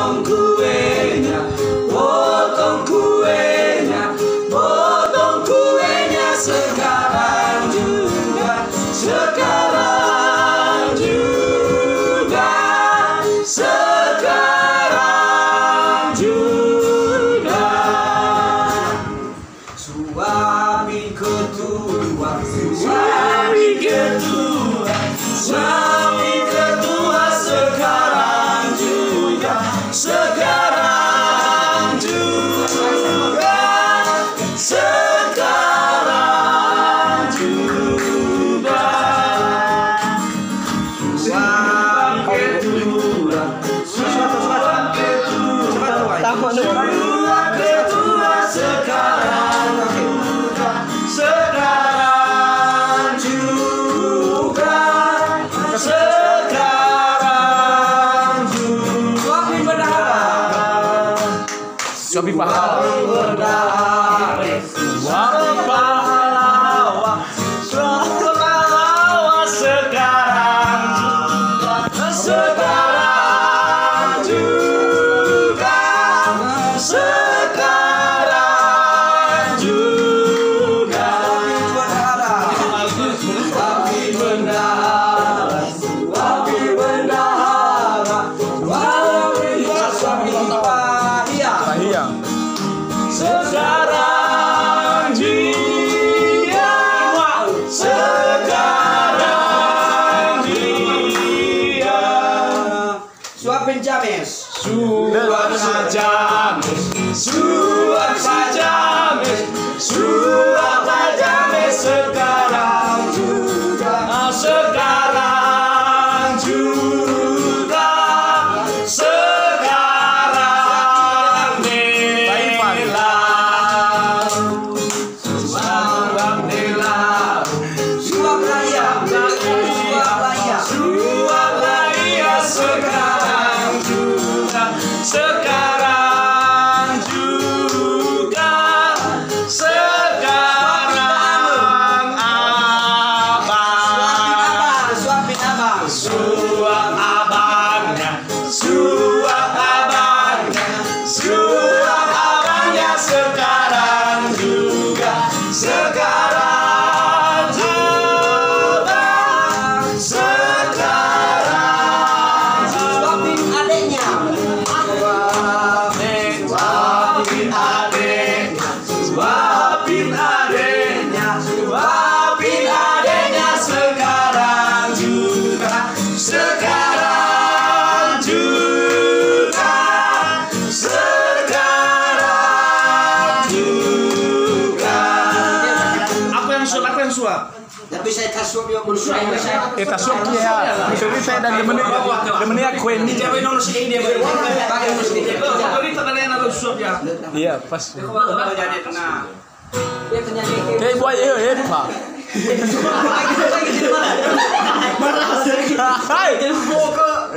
potong kuenya, potong kuenya, potong kuenya sekarang juga, sekarang juga, sekarang juga. Suami ketua, suami ketua, suami ketua sekarang juga, sekarang juga, sekarang juga. Suami ketua, suami ketua, suami ketua sekarang juga, sekarang juga, sekarang juga. Suami bendahara, Suami pahlawan, suami pahlawan, suami pahlawan sekarang juga, sekarang juga, sekarang juga. Suami bendahara, suami bendahara, suami Tahiyang. sekarang dia, sekarang dia. Suapin James, suap James, suap James, suap James sekarang juga, sekarang juga, sekarang Nela, suap Nela, suap Raya, suap Raya, suap Raya sekarang juga, sekarang juga, sekarang abang, suapin abang, suap abangnya, suap abangnya, suap abangnya sekarang juga, sekarang abang, sekarang suapin adeknya, suapin adeknya, suapin adeknya, suapin adeknya sekarang juga, sekarang juga, sekarang juga. Aku yang suap. Tapi saya tak suap yang bersuap. Tasuk ya. Jadi saya dan demennya aku ini. Pakai nus ini. Iya, pas. Jadi tenang. Dia penyanyi. Kayak buat ya, Pak. Hai.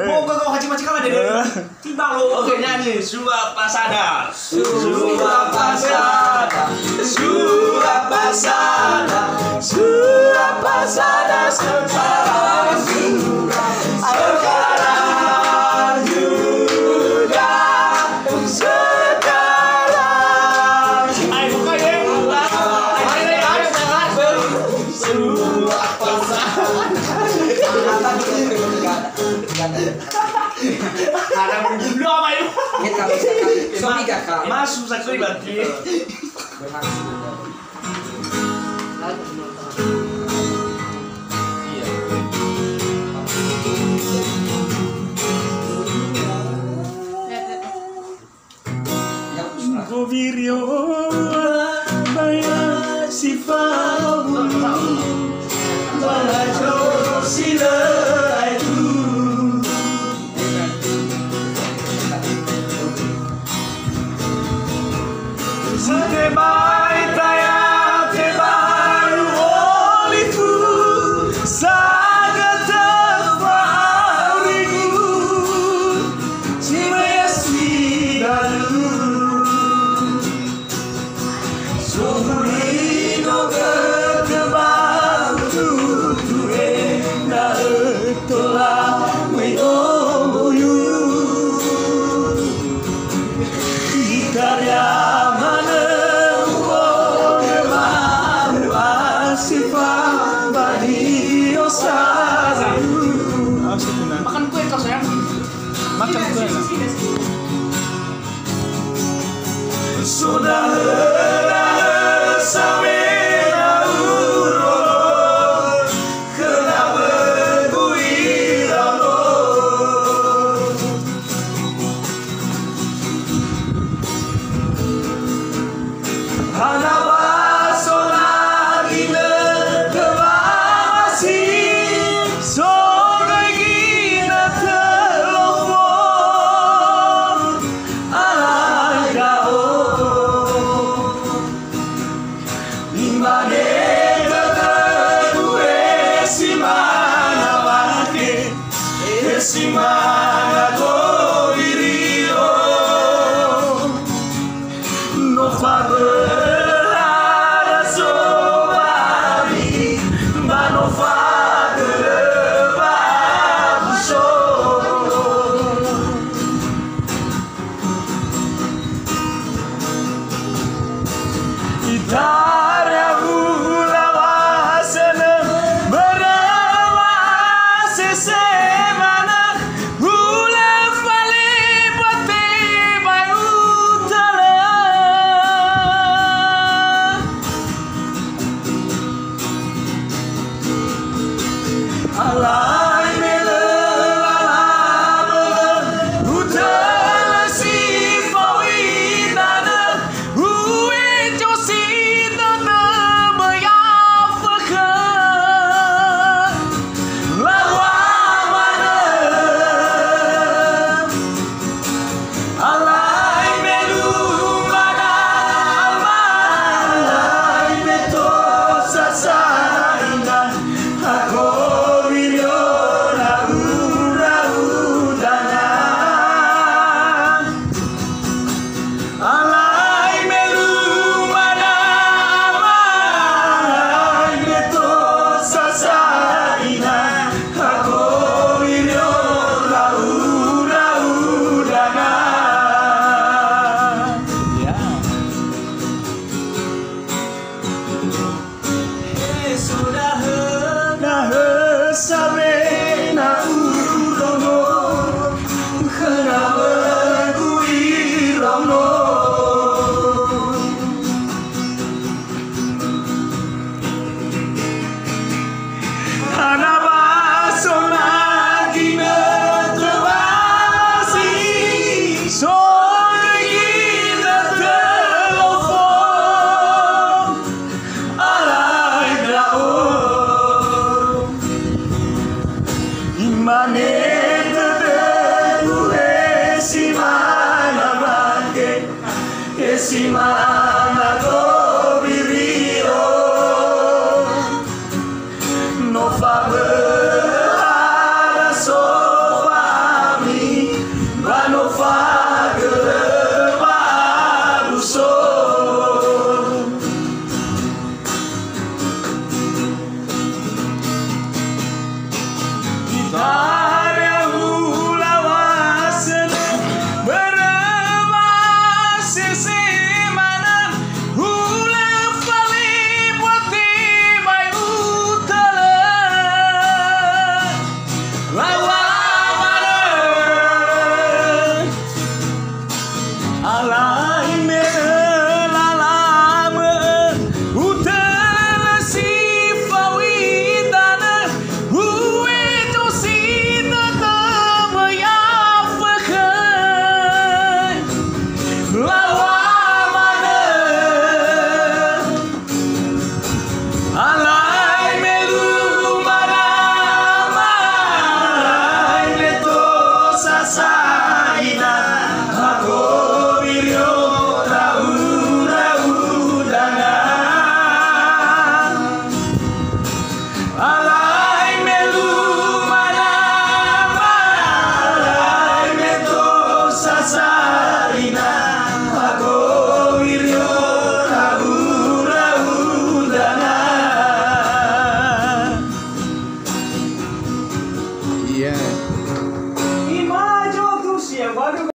Mau ke haji macam mana dia? Timbang lo. Oke nyanyi suap pasada. Suap pasada. Suap pasada. Suap pasada sekarang juga. Sekarang juga. Sekarang. Ayo buka ya. Suap pasada. Ada bulu apa itu? Suami kakak. Masuk sekali berarti. Video